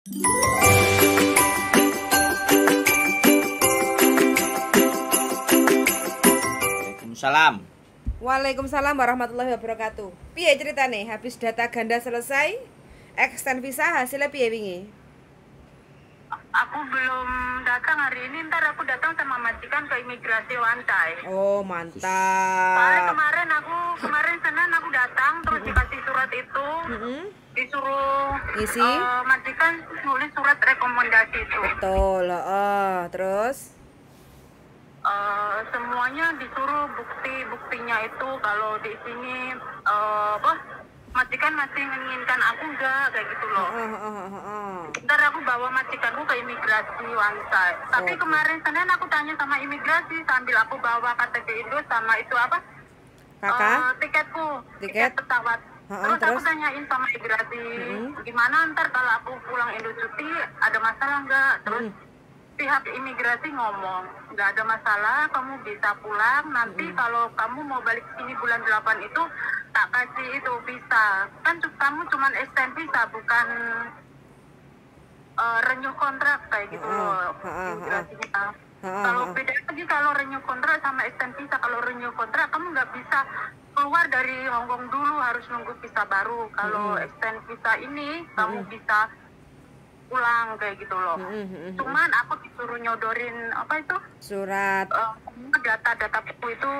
Waalaikumsalam. Waalaikumsalam warahmatullahi wabarakatuh. Piye ceritane? Habis data ganda selesai, extend visa hasilnya piye wingi? Aku belum datang hari ini, ntar aku datang sama majikan ke imigrasi Wantai. Oh, Soalnya mantap. kemarin Senin aku datang, terus dikasih surat itu, disuruh Ngisi? majikan nulis surat rekomendasi itu. Betul. Terus Semuanya disuruh buktinya itu kalau di sini majikan masih menginginkan aku enggak kayak gitu loh. Ntar aku bawa majikanku ke imigrasi Wantai. Tapi kemarin Senin aku tanya sama imigrasi sambil aku bawa KTP Indo sama itu apa? Kakak? Tiket pesawat. Terus aku tanyain sama imigrasi, gimana ntar kalau aku pulang Indo cuti ada masalah nggak? Terus pihak imigrasi ngomong, nggak ada masalah, kamu bisa pulang. Nanti kalau kamu mau balik sini bulan 8 itu tak kasih itu visa. Kan kamu cuma extend visa, bukan renew kontrak kayak gitu loh imigrasinya. Kalau beda lagi kalau renew kontrak sama extend visa. Kalau renew kontrak kamu nggak bisa keluar dari Hong Kong dulu, harus nunggu visa baru. Kalau extend visa ini kamu bisa pulang kayak gitu loh. Cuman aku disuruh nyodorin apa itu surat data-dataku itu.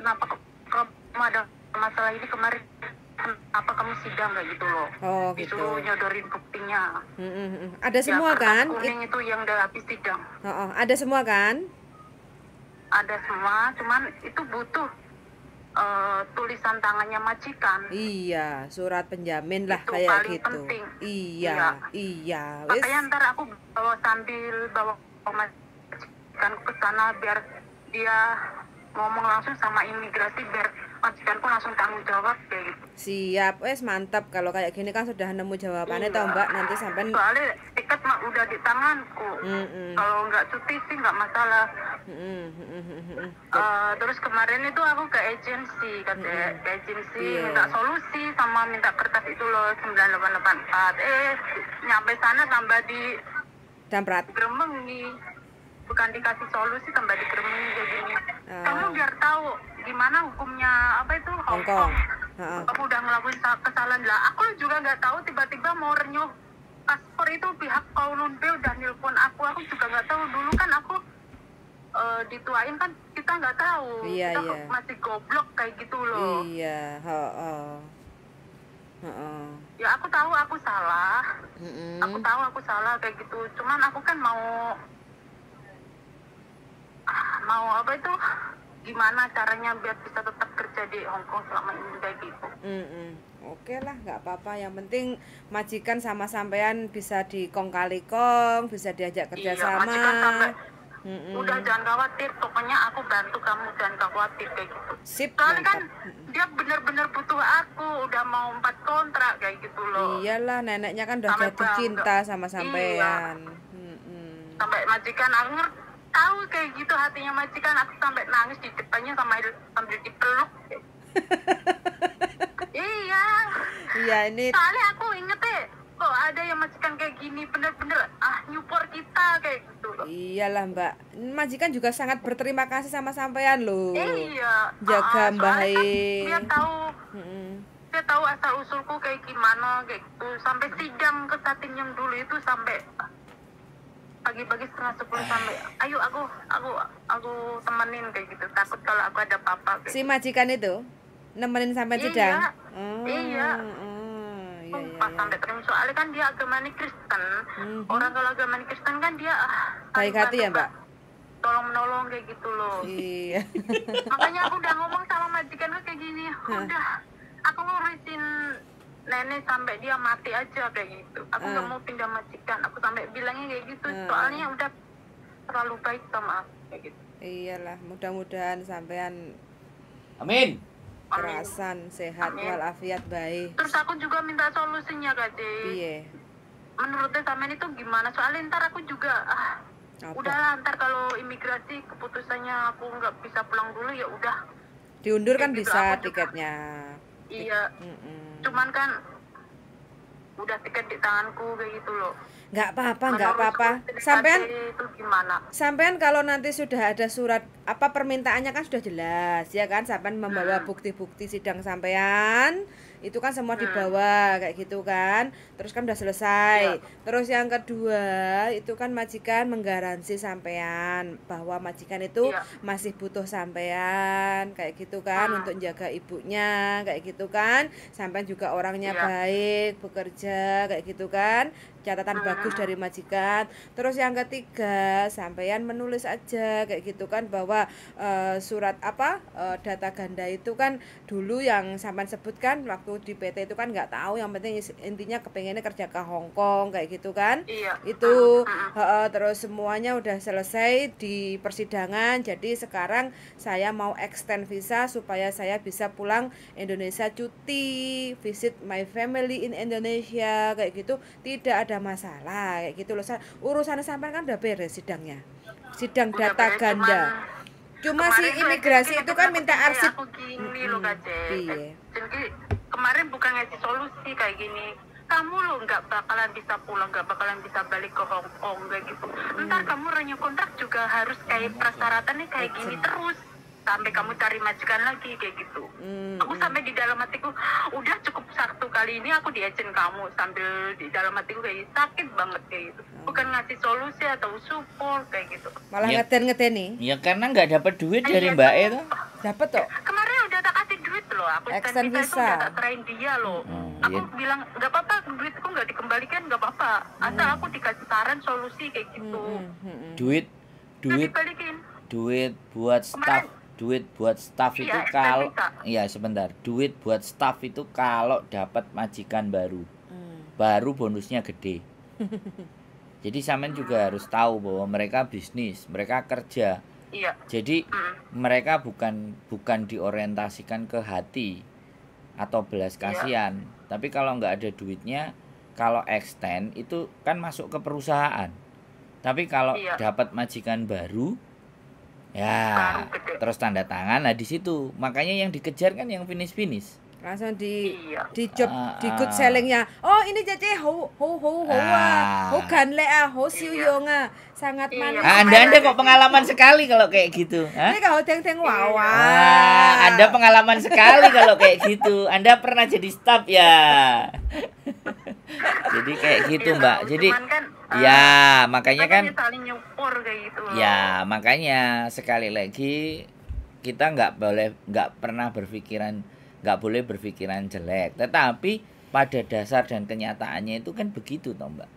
Kenapa kamu ada masalah ini kemarin, apa kamu sidang kayak gitu loh. Gitu. Disuruh nyodorin buktinya. Ada semua kan? Kuning itu yang udah habis sidang. Ada semua kan? Ada semua, cuman itu butuh tulisan tangannya majikan. Iya, surat penjamin lah itu kayak paling gitu. penting. Iya. Makanya ntar aku sambil bawa majikan ke sana biar dia ngomong langsung sama imigrasi, biar majikanku langsung tanggung jawab kayak gitu. Siap, mantap kalau kayak gini kan sudah nemu jawabannya toh Mbak, nanti sampai soalnya tiket mah udah di tanganku. Kalau nggak cuti sih nggak masalah. Terus kemarin itu aku ke agensi, minta solusi sama minta kertas itu loh 9884. Nyampe sana tambah di Damprat. Gremengi, bukan dikasih solusi tambah di Gremengi kayak gini. Kamu biar tahu gimana hukumnya apa itu Hong Kong. Kamu udah ngelakuin kesalahan lah. Aku juga nggak tahu, tiba-tiba mau renew paspor itu pihak Kowloon Bay udah nelpon aku juga nggak tahu. Dulu kan aku dituain kan kita nggak tahu. Kita masih goblok kayak gitu loh. Iya. Ya aku tahu aku salah. Aku tahu aku salah kayak gitu. Cuman aku kan mau apa itu, gimana caranya biar bisa tetap kerja di Hong Kong selama ini kayak gitu. Oke lah, nggak apa-apa. Yang penting majikan sama sampean bisa dikong kali kong, bisa diajak kerjasama. Majikan sampai udah jangan khawatir, pokoknya aku bantu kamu, jangan khawatir kayak gitu. Sip, soalnya kan mantap. dia bener-bener butuh aku, udah mau 4 kontrak kayak gitu loh. Iyalah, neneknya kan udah jatuh cinta sama sampean. Sampai majikan aku tahu kayak gitu hatinya majikan, aku sampai nangis di depannya sambil dipeluk. Iya ini soalnya aku inget kok ada yang majikan kayak gini, bener-bener nyupport kita kayak gitu loh. Iyalah Mbak, majikan juga sangat berterima kasih sama sampean loh. Iya, jaga baik. Kan dia tahu asal usulku kayak gimana kayak gitu. Sampai sidang ke Satinyong dulu itu sampai pagi-pagi 9:30 sampai ayo aku temenin kayak gitu, takut kalau aku ada apa-apa kayak. Si majikan itu nemenin sampai sidang. Iya. Sampai terus soalnya kan dia agamanya Kristen. Orang kalau agamanya Kristen kan dia baik hati ya Mbak, tolong menolong kayak gitu loh. Iya. Makanya aku udah ngomong sama majikanku kayak gini, udah aku ngurusin nenek sampai dia mati aja kayak gitu. Aku nggak mau pindah majikan, aku sampai bilangnya kayak gitu. Soalnya udah terlalu baik sama aku kayak gitu. Iyalah, mudah-mudahan sampean Amin. kerasan sehat walafiat baik. Terus aku juga minta solusinya Kak J. Iya. Menurutnya sampean itu gimana? Soalnya ntar aku juga udahlah, ntar kalau imigrasi keputusannya aku nggak bisa pulang dulu ya udah. Diundur kan gitu, bisa juga, tiketnya. Iya. Cuman kan udah tiket di tanganku kayak gitu loh. Nggak apa-apa, nggak Menurut apa-apa. Sri Sampean Kandi itu gimana? Sampean kalau nanti sudah ada surat apa permintaannya kan sudah jelas ya kan, sampean membawa bukti-bukti sidang sampean itu kan semua dibawa kayak gitu kan, terus kan udah selesai. Terus yang kedua itu kan majikan menggaransi sampean bahwa majikan itu masih butuh sampean kayak gitu kan, untuk jaga ibunya kayak gitu kan, sampean juga orangnya baik, bekerja kayak gitu kan, catatan bagus dari majikan. Terus yang ketiga sampean menulis aja kayak gitu kan, bahwa surat apa data ganda itu kan dulu yang sampean sebutkan waktu di PT itu kan nggak tahu, yang penting intinya kepengennya kerja ke Hong Kong kayak gitu kan. Itu terus semuanya udah selesai di persidangan, jadi sekarang saya mau extend visa supaya saya bisa pulang Indonesia cuti, visit my family in Indonesia kayak gitu, tidak ada masalah kayak gitu loh. Urusan sampean kan udah beres sidangnya, sidang Udah data beres, ganda. Cuma si imigrasi itu kan minta arsip. Aku gini loh Kak Iya. Jadi kemarin bukan ngasih solusi kayak gini, kamu lo nggak bakalan bisa pulang, nggak bakalan bisa balik ke Hong Kong kayak gitu. Ntar kamu renew kontrak juga harus kayak persyaratannya kayak gini terus sampai kamu cari majikan lagi kayak gitu. Aku sampai di dalam hatiku udah cukup satu kali ini aku diajen kamu, sambil di dalam hatiku kayak sakit banget kayak gitu. Bukan ngasih solusi atau support kayak gitu. Malah ngeten nih. Ya karena nggak dapat duit dari Mbak E tuh. Dapat toh. Kemarin udah tak kasih duit loh, aku Extend visa itu visa. udah tak serahin dia loh. Aku bilang nggak apa-apa, duitku nggak dikembalikan nggak apa-apa, asal aku dikasih saran solusi kayak gitu. Duit Dibalikin. duit buat staff, duit buat staff itu kalau sebentar, duit buat staff itu kalau dapat majikan baru bonusnya gede. Jadi sampean juga harus tahu bahwa mereka bisnis, mereka kerja. Jadi mereka bukan diorientasikan ke hati atau belas kasihan. Tapi kalau nggak ada duitnya, kalau extend itu kan masuk ke perusahaan. Tapi kalau dapat majikan baru, ya terus tanda tangan. Nah di situ makanya yang dikejar kan yang finish langsung di job di good sellingnya. Oh ini Cece ho gan le ho siu yong sangat manis. Anda kok pengalaman sekali kalau kayak gitu. Ini kau teng wawa. Anda pengalaman sekali kalau kayak gitu. Anda pernah jadi staff ya. Jadi kayak gitu Mbak. Jadi ya makanya kan saling nyukur kayak gitu loh. Ya makanya sekali lagi kita nggak boleh berpikiran jelek, tetapi pada dasar dan kenyataannya itu kan begitu toh Mbak.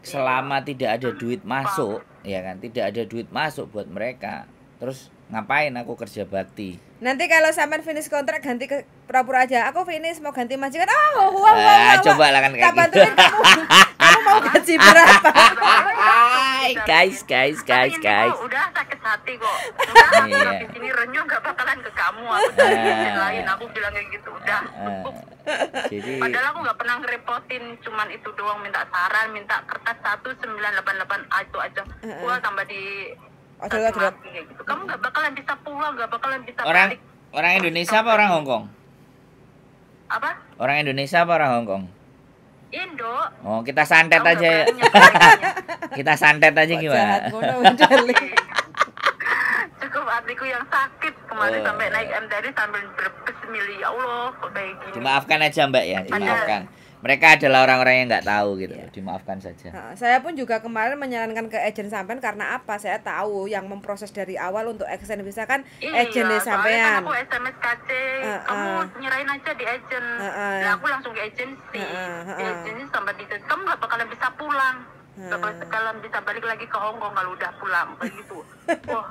Selama tidak ada duit masuk, ya kan, tidak ada duit masuk buat mereka, terus ngapain aku kerja bakti? Nanti kalau sampean finish kontrak ganti ke pura-pura aja. Aku finish mau ganti majikan. Coba lah kan kayak gitu. Bantuin kamu mau gaji berapa? Guys. Udah sakit hati kok. Udah di sini renyuh gak bakalan ke kamu. Aku cari lain. Aku bilang kayak gitu. Udah cukup. Jadi padahal aku nggak pernah ngerepotin, cuman itu doang, minta saran, minta kertas 1988 itu aja. Gua tambah di kayak gitu. Kamu nggak bakalan bisa pulang, nggak bakalan bisa balik. Orang Indonesia apa orang Hong Kong? Apa? Orang Indonesia apa orang Hong Kong? Indo. Oh, kita santet aja. Kita santet aja gimana? Cukup hatiku yang sakit kemarin sampai naik MTR sambil berbismillah, ya Allah kok kayak gini. Dimaafkan aja Mbak ya, dimaafkan. Mereka adalah orang-orang yang nggak tahu gitu, dimaafkan saja. Nah, saya pun juga kemarin menyarankan ke agen sampean karena apa? Saya tahu yang memproses dari awal untuk extend visa kan agen sampean. Aku SMS KC, kamu nyerahin aja di agen. Nah, aku langsung ke agensi. Agensi sampai di kamu nggak bakalan bisa pulang. Nggak bakalan bisa balik lagi ke Hong Kong kalau udah pulang kayak gitu. Wah.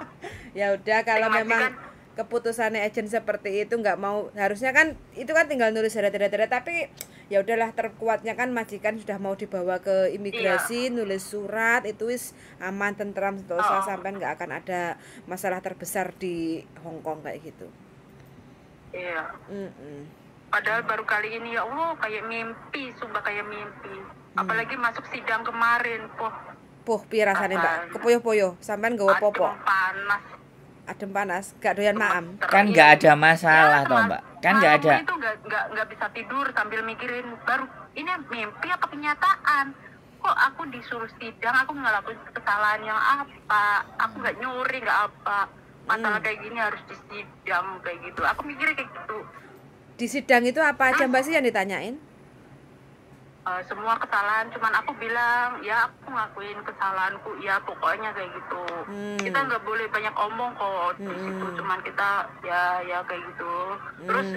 Ya udah kalau memang keputusannya agen seperti itu nggak mau, harusnya kan itu kan tinggal nulis data, tapi ya udahlah, terkuatnya kan majikan sudah mau dibawa ke imigrasi, nulis surat itu wis aman tentram, usah sampai nggak akan ada masalah terbesar di Hong Kong kayak gitu. Iya. Padahal baru kali ini ya Allah kayak mimpi, sumpah kayak mimpi. Apalagi masuk sidang kemarin, piye rasane Mbak? Kepoyo-poyo, sampean nggawa popo? Panas. Adem panas, gak doyan maam. Kan nggak ada masalah toh Mbak. Kan nggak ada. Itu nggak bisa tidur sambil mikirin baru ini mimpi apa kenyataan. kok aku disuruh sidang, aku ngelakuin kesalahan yang apa, aku nggak nyuri nggak apa, masalah kayak gini harus disidang kayak gitu. Aku mikirnya kayak gitu. Di sidang itu apa aja Mbak sih yang ditanyain? Semua kesalahan, cuman aku bilang ya aku ngakuin kesalahanku, ya pokoknya kayak gitu. Kita nggak boleh banyak omong kok di situ, cuman kita ya kayak gitu. Terus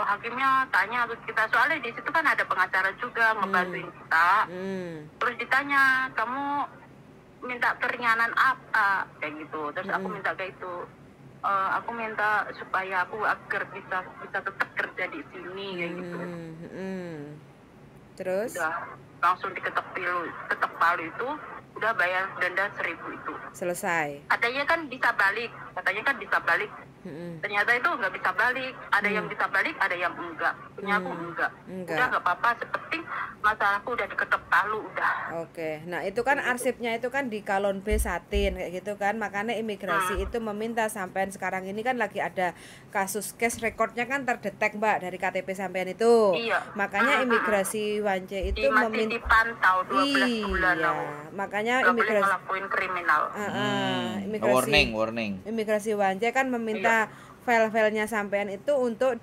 hakimnya tanya terus kita, soalnya di situ kan ada pengacara juga ngebantuin kita. Terus ditanya, kamu minta keringanan apa kayak gitu. Terus aku minta kayak itu, aku minta supaya aku agar bisa tetap kerja di sini kayak gitu. Terus udah langsung diketok palu itu, udah bayar denda 1.000 itu. Selesai. Katanya kan bisa balik, ternyata itu nggak bisa balik. Ada yang bisa balik, ada yang enggak. Punya aku enggak. Udah nggak apa-apa, sepenting masalahku udah diketok palu udah. Oke, nah itu kan arsipnya itu kan di Kalon B Satin kayak gitu kan, makanya imigrasi itu meminta sampean sekarang ini kan lagi ada kasus case recordnya kan terdetek Mbak dari KTP sampean itu. Iya. Makanya imigrasi Wance itu masih dipantau 12 bulan. Makanya nggak imigrasi boleh ngelakuin kriminal. Warning. Imigrasi Wance kan meminta file-filenya sampean itu untuk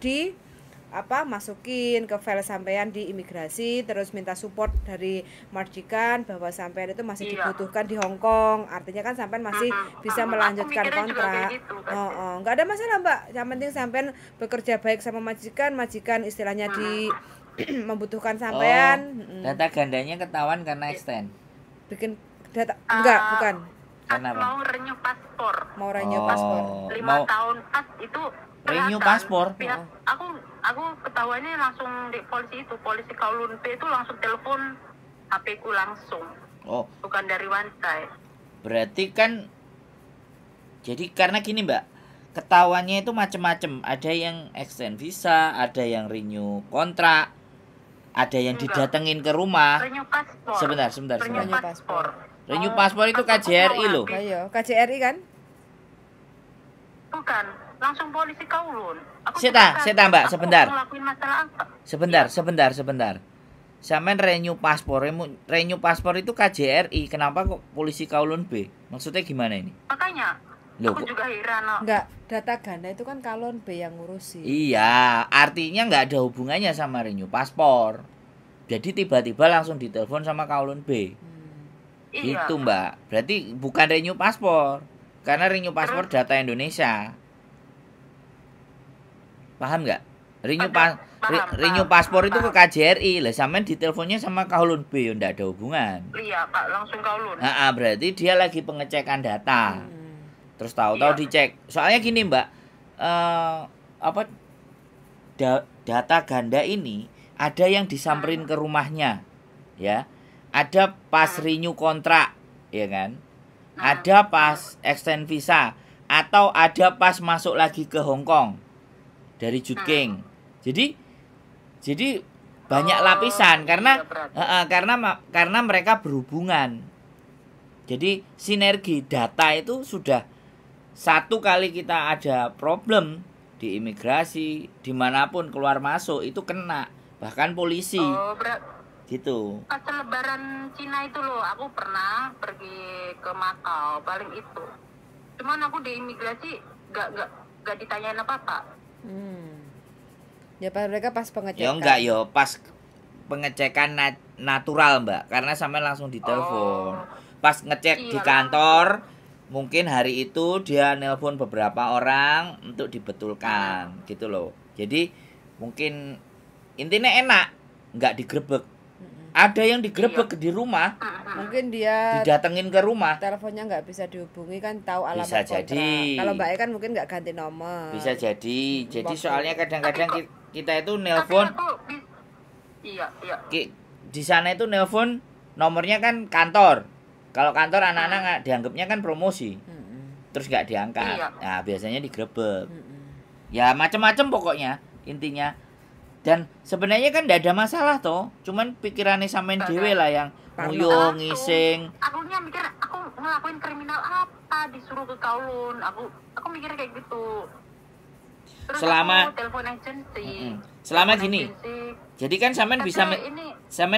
masukin ke file sampean di imigrasi, terus minta support dari majikan bahwa sampean itu masih dibutuhkan di Hong Kong. Artinya kan sampean masih bisa melanjutkan kontrak. Gitu, nggak ada masalah Mbak. Yang penting sampean bekerja baik sama majikan istilahnya di membutuhkan sampean. Data gandanya ketahuan karena extend. Bikin data bukan. Kenapa? Mau renew paspor. 5 tahun pas itu renew paspor. Aku ketahuannya langsung di polisi Kowloon B itu langsung telepon HP ku langsung. Bukan dari Wancai. Berarti kan jadi karena gini Mbak, ketahuannya itu macam-macam. Ada yang extend visa, ada yang renew kontrak, ada yang didatengin ke rumah. Renew paspor. Sebentar. Renew paspor. Renew paspor itu KJRI loh. Ayo, KJRI kan? Bukan, langsung polisi Kowloon. Seta Mbak, sebentar. Ngelakuin masalah apa? Sebentar. Sampean renew paspor itu KJRI, kenapa kok polisi Kowloon B? Maksudnya gimana ini? Makanya aku juga heran. Enggak, data ganda itu kan Kowloon B yang ngurusi. Iya, artinya nggak ada hubungannya sama renew paspor. Jadi tiba-tiba langsung ditelepon sama Kowloon B. Itu Mbak, berarti bukan renew paspor. Karena renew paspor data Indonesia. Paham nggak? Renew paspor itu ke KJRI. Lah sampean diteleponnya sama Kowloon B, ndak ada hubungan. Iya, Pak, langsung Kowloon. Berarti dia lagi pengecekan data. Terus tahu-tahu dicek. Soalnya gini, Mbak. Data ganda ini ada yang disamperin ke rumahnya. Ya. Ada pas renew kontrak, ya kan? Ada pas extend visa, atau ada pas masuk lagi ke Hong Kong dari Jutking. Jadi banyak lapisan karena mereka berhubungan. Jadi sinergi data itu sudah satu kali kita ada problem di imigrasi dimanapun keluar masuk itu kena, bahkan polisi. Gitu. Pas lebaran Cina itu loh, aku pernah pergi ke Macau, paling itu. Cuman aku di imigrasi gak ditanyain apa-apa. Ya mereka pas pengecekan. Ya enggak pas pengecekan natural Mbak, karena sampai langsung ditelepon. Pas ngecek di kantor, mungkin hari itu dia nelpon beberapa orang untuk dibetulkan, gitu loh. Jadi mungkin intinya enak, nggak digerebek. Ada yang digerebek di rumah, mungkin dia didatengin ke rumah, teleponnya nggak bisa dihubungi kan, tahu alamat bisa kontrak. Jadi kalau Mbak E kan mungkin nggak ganti nomor, bisa jadi soalnya kadang-kadang kita itu nelpon di sana itu nelpon nomornya kan kantor. Kalau kantor anak-anak dianggapnya kan promosi, terus nggak diangkat. Nah biasanya digerebek. Ya macam-macam pokoknya intinya. Dan sebenarnya kan tidak ada masalah toh, cuman pikirannya sampean dhewe lah yang nguyo ngising. Akunya mikir aku ngelakuin kriminal apa disuruh ke Kowloon. Aku mikir kayak gitu. Terus selama aku telepon agensi. Selama gini. Jadi kan sampean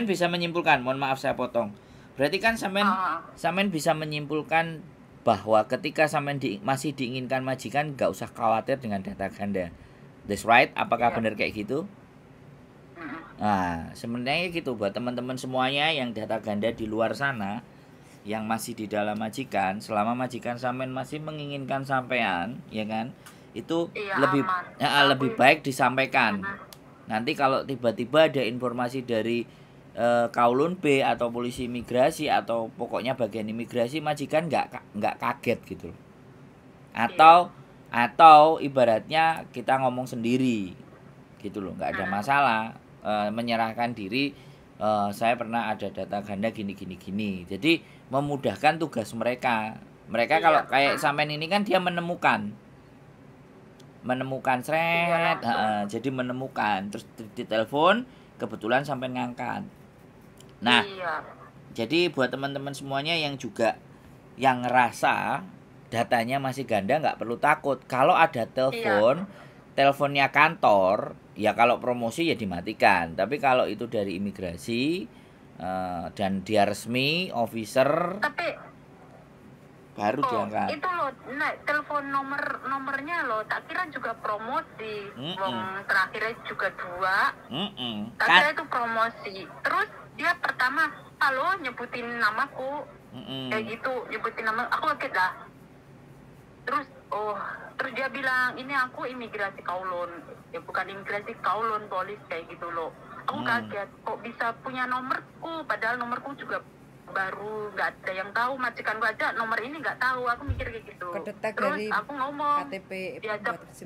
bisa menyimpulkan, mohon maaf saya potong. Berarti kan sampean bisa menyimpulkan bahwa ketika sampean masih diinginkan majikan, nggak usah khawatir dengan data ganda. That's right, apakah benar kayak gitu? Nah, sebenarnya gitu buat teman-teman semuanya yang data ganda di luar sana, yang masih di dalam majikan, selama majikan sampean masih menginginkan sampean, ya kan? Itu lebih baik disampaikan. Nanti kalau tiba-tiba ada informasi dari Kaulun B atau polisi imigrasi atau pokoknya bagian imigrasi, majikan nggak kaget gitu. Atau ibaratnya kita ngomong sendiri gitu loh, nggak ada masalah, menyerahkan diri, saya pernah ada data ganda gini. Jadi memudahkan tugas mereka. Kalau kayak sampean ini kan dia menemukan seret, jadi menemukan, terus ditelepon, kebetulan sampai ngangkat. Nah, jadi buat teman-teman semuanya yang juga yang ngerasa datanya masih ganda, nggak perlu takut. Kalau ada teleponnya kantor, ya kalau promosi ya dimatikan. Tapi kalau itu dari imigrasi dan dia resmi, officer, baru diangkat. Itu loh, telepon nomornya loh, tak kira juga promosi. Terakhirnya juga 2. Tak kira itu promosi. Terus dia pertama, halo, nyebutin namaku. Kayak gitu, nyebutin nama, aku kaget lah. Terus dia bilang, ini aku imigrasi Kaulon. Ya bukan imigrasi Kaulon, polis kayak gitu loh. Aku kaget, kok bisa punya nomorku, padahal nomorku juga baru, nggak ada yang tahu, majikan gua aja nomor ini nggak tahu. Aku mikir kayak gitu. Kedetek terus dari aku ngomong, KTP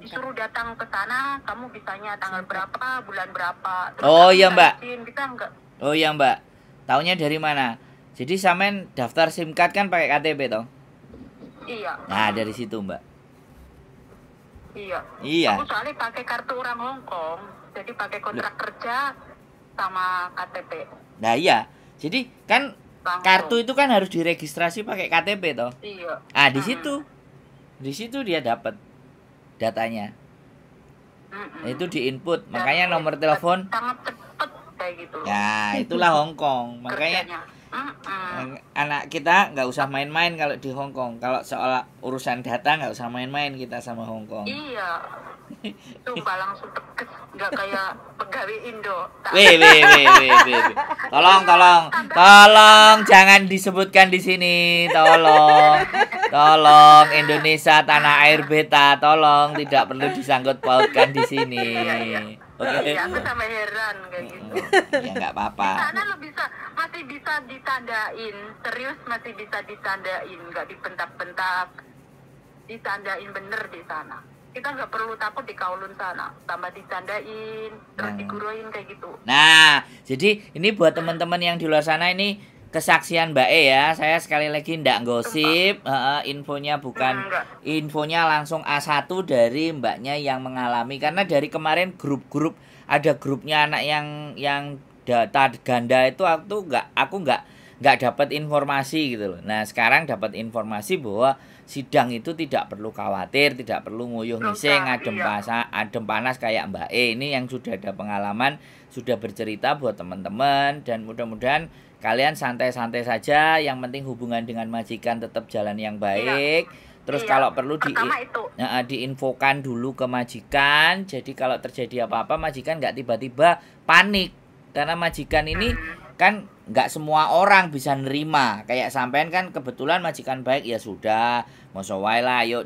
disuruh datang ke sana, kamu bisanya tanggal berapa, bulan berapa. Terus Mbak. Kita enggak. Mbak, taunya dari mana? Jadi sampean daftar SIM card kan pakai KTP toh? Iya. Nah, dari situ, Mbak. Iya. Aku soalnya pakai kartu orang Hong Kong, jadi pakai kontrak kerja sama KTP. Nah, iya. Jadi kan kartu itu kan harus diregistrasi pakai KTP toh? Iya. Di situ dia dapat datanya. Itu diinput, makanya nomor telepon sangat cepet kayak gitu. Ya, itulah Hong Kong. Makanya anak kita nggak usah main-main kalau di Hong Kong. Kalau soal urusan data nggak usah main-main kita sama Hong Kong. Iya. Sumpah langsung tegas, nggak kayak pegawai Indo. Wih. Tolong jangan disebutkan di sini. Tolong Indonesia tanah air beta, tolong tidak perlu disangkut pautkan di sini. Oke. Aku sampai heran kayak gitu. Ya nggak apa-apa. Di sana lo masih bisa ditandain, serius masih bisa ditandain, nggak dibentak-bentak, ditandain bener di sana. Kita nggak perlu takut di Kowloon sana, tambah ditandain, terus diguruin kayak gitu. Nah, jadi ini buat teman-teman yang di luar sana, ini kesaksian Mbak E ya. Saya sekali lagi ndak gosip, infonya infonya langsung A1 dari mbaknya yang mengalami. Karena dari kemarin ada grupnya anak yang data ganda itu aku nggak dapat informasi gitu loh. Nah, sekarang dapat informasi bahwa sidang itu tidak perlu khawatir, tidak perlu nguyuh ngising, adem panas kayak Mbak E ini yang sudah ada pengalaman, sudah bercerita buat teman-teman, dan mudah-mudahan kalian santai-santai saja, yang penting hubungan dengan majikan tetap jalan yang baik. Terus kalau perlu diinfokan dulu ke majikan. Jadi kalau terjadi apa-apa majikan nggak tiba-tiba panik. Karena majikan ini kan nggak semua orang bisa nerima. Kayak sampean kan kebetulan majikan baik, ya sudah, mosok wae lah, ayo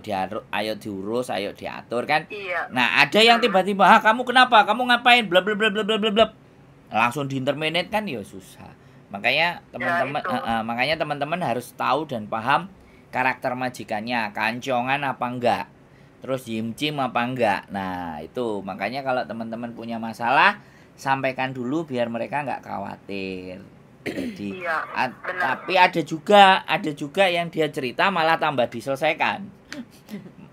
diurus, ayo diatur kan. Nah, ada yang tiba-tiba, kamu kenapa? Kamu ngapain? Bla bla bla bla bla bla. Langsung diinterminate kan, ya susah. Makanya teman-teman harus tahu dan paham karakter majikannya, kancongan apa enggak, terus yimcim apa enggak. Nah, itu makanya kalau teman-teman punya masalah, sampaikan dulu biar mereka nggak khawatir. Jadi tapi ada juga yang dia cerita malah tambah diselesaikan.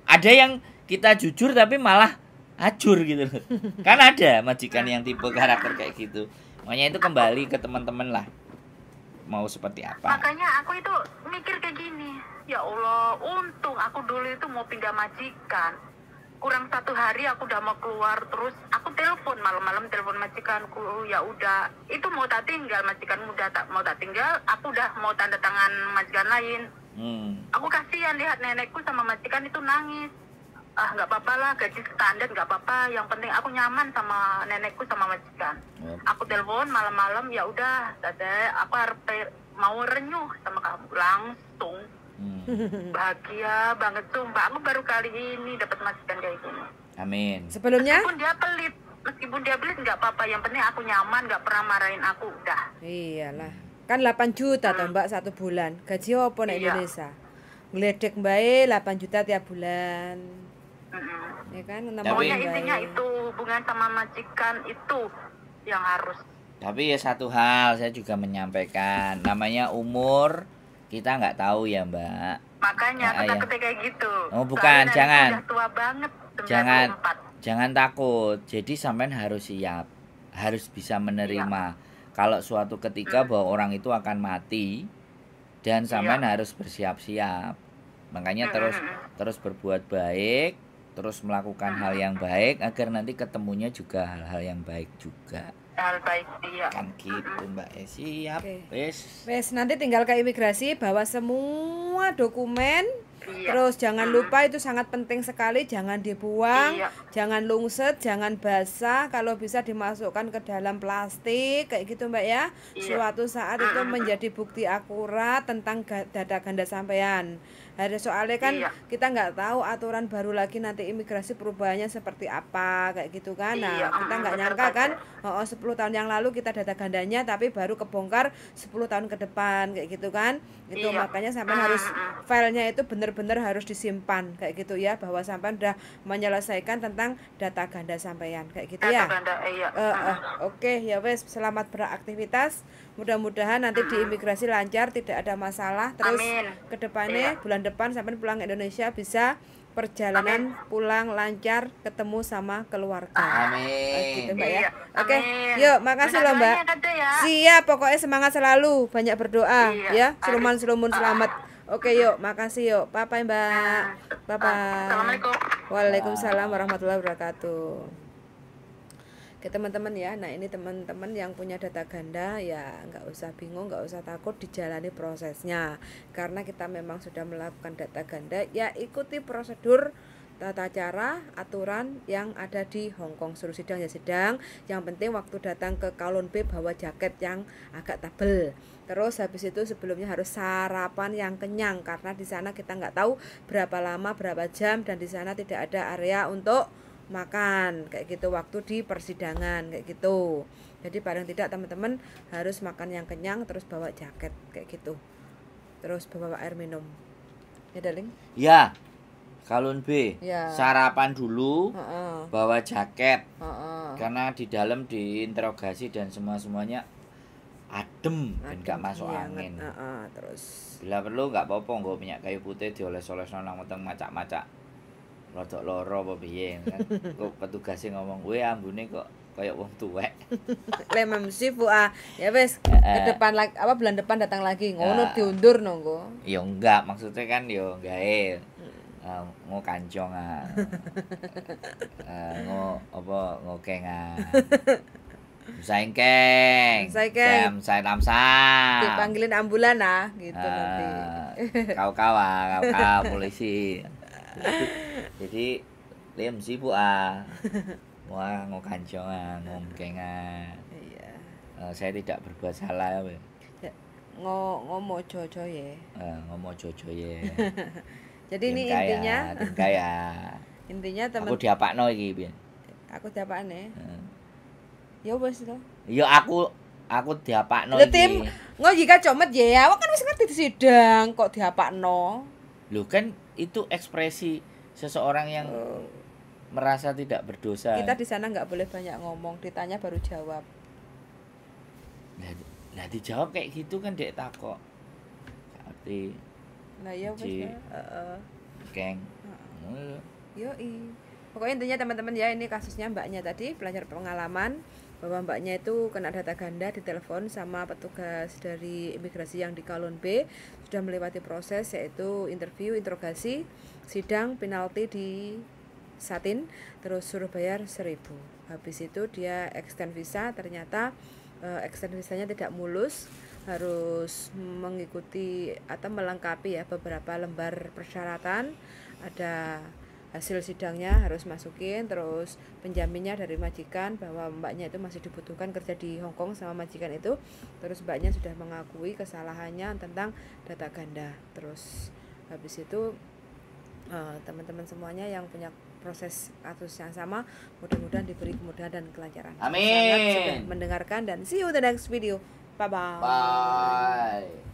Ada yang kita jujur tapi malah hajur gitu loh. Kan ada majikan yang tipe karakter kayak gitu. Makanya itu kembali ke teman-teman lah, mau seperti apa. Makanya aku itu mikir kayak gini, ya Allah, untung aku dulu itu mau pindah majikan. kurang 1 hari aku udah mau keluar, terus aku telepon malam-malam, telepon majikanku, ya udah itu mau tak tinggal, majikanmu udah mau tak tinggal, aku udah mau tanda tangan majikan lain. Aku kasihan lihat nenekku sama majikan itu nangis. Nggak apa-apa lah, gaji standar nggak apa-apa, yang penting aku nyaman sama nenekku sama majikan. Aku telepon malam-malam, ya udah Dada, aku harus mau renyuh sama kamu langsung. Bahagia banget sumpah, aku baru kali ini dapat majikan kayak gini. Amin. Sebelumnya meskipun dia pelit nggak apa-apa, yang penting aku nyaman, nggak pernah marahin aku, udah. Iyalah, kan 8 juta toh Mbak 1 bulan. Gaji apa nek Indonesia? Ngledek mbae 8 juta tiap bulan. Ya kan, pokoknya intinya itu hubungan sama majikan itu yang harus. Tapi ya satu hal saya juga menyampaikan, namanya umur kita nggak tahu ya Mbak. Makanya kita kayak gitu. Oh bukan, jangan. Udah tua banget, 94. Jangan takut. Jadi sampean harus siap, harus bisa menerima kalau suatu ketika bahwa orang itu akan mati dan sampean harus bersiap-siap. Makanya terus berbuat baik, terus melakukan hal yang baik agar nanti ketemunya juga hal-hal yang baik juga. Hal baik, iya. Kan gitu Mbak. Siap. Wes nanti tinggal ke imigrasi bawa semua dokumen. Terus jangan lupa, itu sangat penting sekali, jangan dibuang, jangan lungset, jangan basah, kalau bisa dimasukkan ke dalam plastik kayak gitu Mbak ya. Suatu saat itu menjadi bukti akurat tentang data ganda sampean. Soalnya kan kita nggak tahu aturan baru lagi nanti imigrasi perubahannya seperti apa kayak gitu kan. Nah kita nggak nyangka kan 10 tahun yang lalu kita data gandanya tapi baru kebongkar 10 tahun ke depan kayak gitu kan. Itu makanya sampean harus filenya itu benar-benar harus disimpan kayak gitu ya, bahwa sampean udah menyelesaikan tentang data ganda sampean kayak gitu ya. Oke ya wes, selamat beraktivitas. Mudah-mudahan nanti di imigrasi lancar, tidak ada masalah. Terus ke depannya bulan depan sampai pulang ke Indonesia bisa perjalanan pulang lancar, ketemu sama keluarga. Amin. Gitu Mbak ya. Oke, yuk makasih loh Mbak. Siap, pokoknya semangat selalu, banyak berdoa ya. Suluman selamat. Oke yuk, makasih yuk. Bye bye Mbak. Bye bye. Assalamualaikum. Waalaikumsalam warahmatullahi wabarakatuh. Oke teman-teman ya, nah ini teman-teman yang punya data ganda ya nggak usah bingung, nggak usah takut, dijalani prosesnya. Karena kita memang sudah melakukan data ganda, ya ikuti prosedur tata cara aturan yang ada di Hong Kong. Suruh sidang ya sidang, yang penting waktu datang ke Kowloon B bawa jaket yang agak tebel. Terus habis itu sebelumnya harus sarapan yang kenyang, karena di sana kita nggak tahu berapa lama, berapa jam, dan di sana tidak ada area untuk makan kayak gitu waktu di persidangan kayak gitu. Jadi paling tidak teman-teman harus makan yang kenyang, terus bawa jaket kayak gitu, terus bawa air minum ya darling ya. Kowloon B ya. Sarapan dulu, bawa jaket, karena di dalam diinterogasi dan semuanya adem dan gak masuk angin. Terus bila perlu gak apa-apa nggak minyak kayu putih dioles-oles nang weteng macak-macak rodok loro apa piye kan. Kok petugasnya ngomong, "Kowe ambune kok kayak wong tuwek." lemem sifu ya wes ke depan lagi bulan depan datang lagi ngono diundur nunggu. Ya enggak, maksudnya kan yo gawe ngo kancong ngokengan. Saingkeng. Jam saya lamsam. Dipanggilin ambulan gitu nanti. Kau polisi. Jadi lem sibuk wah ngokancongan ngomkengan. Iya. Saya tidak berbuat salah ya. Ngomo jojo ya. Ngomo jojo ya. Jadi ini intinya intinya teman aku diapakno iki piye? Aku diapakne. Ya wis to. Ya aku diapakno iki. Tim jika comet ya, awak kan wis ngerti di sidang kok diapakno. Lho kan itu ekspresi seseorang yang merasa tidak berdosa. Kita di sana nggak boleh banyak ngomong, ditanya baru jawab. Nah dijawab kayak gitu kan dek takok. Arti. Nah ya wis. Geng. Yoi. Pokoknya intinya teman-teman ya, ini kasusnya mbaknya tadi, pelajar pengalaman bahwa mbaknya itu kena data ganda, ditelepon sama petugas dari imigrasi yang di Kowloon B, sudah melewati proses yaitu interview, interogasi, sidang, penalti di satin, terus suruh bayar 1.000. Habis itu dia extend visa, ternyata extend visanya tidak mulus, harus mengikuti atau melengkapi ya beberapa lembar persyaratan, ada hasil sidangnya harus masukin, terus penjaminnya dari majikan bahwa mbaknya itu masih dibutuhkan kerja di Hong Kong sama majikan itu, terus mbaknya sudah mengakui kesalahannya tentang data ganda. Terus habis itu teman-teman semuanya yang punya proses kasus yang sama mudah-mudahan diberi kemudahan dan kelancaran. Amin. Sangat sudah mendengarkan dan see you the next video. Bye bye. Bye.